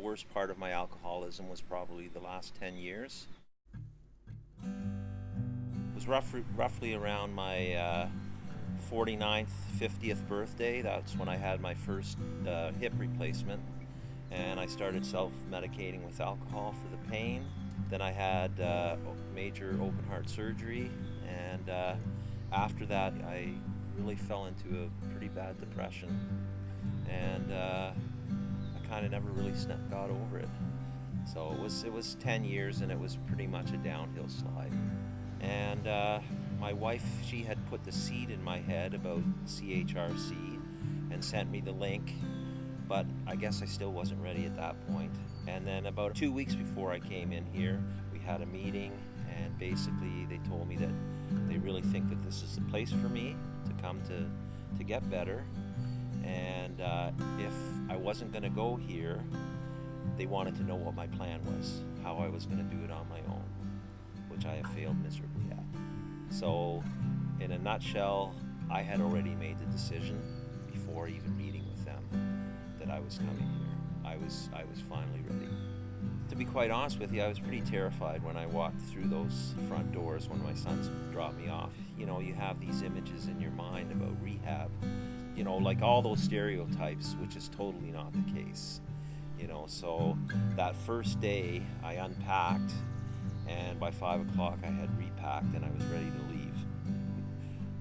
worst part of my alcoholism was probably the last 10 years. It was roughly around my 49th, 50th birthday. That's when I had my first hip replacement, and I started self-medicating with alcohol for the pain. Then I had major open heart surgery, and after that I really fell into a pretty bad depression, and I kind of never really got over it. So it was 10 years, and it was pretty much a downhill slide. And my wife, she had put the seed in my head about CHRC and sent me the link, but I guess I still wasn't ready at that point. And then about 2 weeks before I came in here, we had a meeting, and basically they told me that they really think that this is the place for me to come to get better. And if I wasn't going to go here, they wanted to know what my plan was, how I was going to do it on my own, which I have failed miserably at. So in a nutshell, I had already made the decision before even meeting with them that I was coming here. I was finally ready. To be quite honest with you, I was pretty terrified when I walked through those front doors when my sons dropped me off. You know, you have these images in your mind about rehab, you know, like all those stereotypes, which is totally not the case. You know, so that first day I unpacked, and by 5 o'clock I had repacked and I was ready to leave.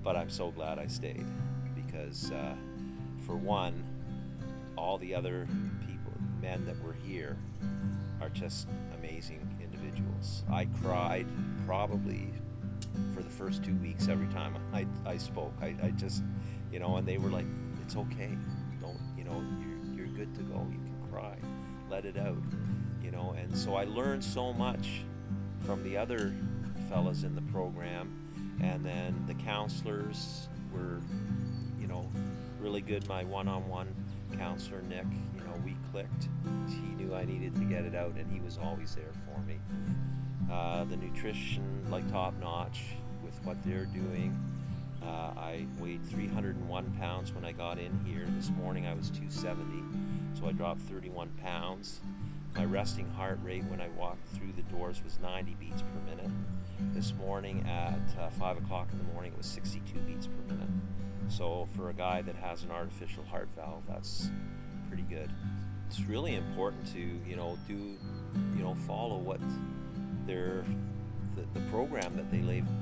But I'm so glad I stayed, because for one, all the other men that were here are just amazing individuals. I cried probably for the first 2 weeks every time I spoke. I just, you know, and they were like, it's okay, don't, you know, you're good to go, you can cry, let it out, you know. And so I learned so much from the other fellas in the program, and then the counselors were, you know, really good. My one-on-one counselor, Nick, you know, we clicked. He knew I needed to get it out, and he was always there for me. The nutrition, like, top-notch with what they're doing. I weighed 301 pounds when I got in here. This morning I was 270, so I dropped 31 pounds. My resting heart rate when I walked through the doors was 90 beats per minute. This morning at 5 o'clock in the morning, it was 62 beats per minute. So for a guy that has an artificial heart valve, that's pretty good. It's really important to, you know, follow what the program that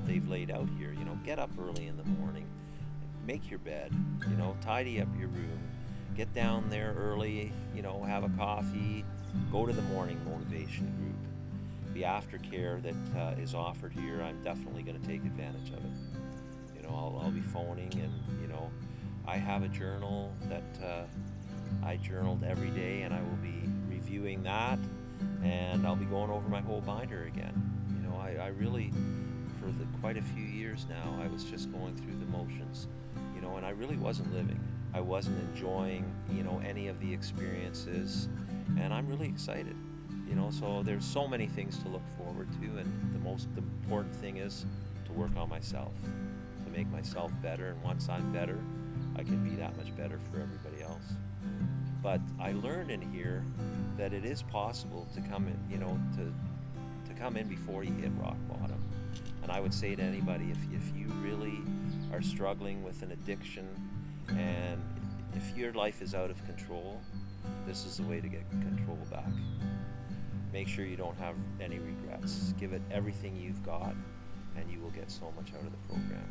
they've laid out here. You know, get up early in the morning, make your bed, you know, tidy up your room, get down there early, you know, have a coffee, go to the morning motivation group. The aftercare that is offered here, I'm definitely going to take advantage of it. You know, I'll be phoning, and, you know, I have a journal that I journaled every day, and I will be reviewing that, and I'll be going over my whole binder again. You know, I really, for quite a few years now, I was just going through the motions, you know, and I really wasn't living. I wasn't enjoying, you know, any of the experiences, and I'm really excited. You know, so there's so many things to look forward to, and the most important thing is to work on myself, to make myself better, and once I'm better, I can be that much better for everybody else. But I learned in here that it is possible to come in, you know, to come in before you hit rock bottom. And I would say to anybody, if you really are struggling with an addiction, and if your life is out of control, this is the way to get control back. Make sure you don't have any regrets. Give it everything you've got, and you will get so much out of the program.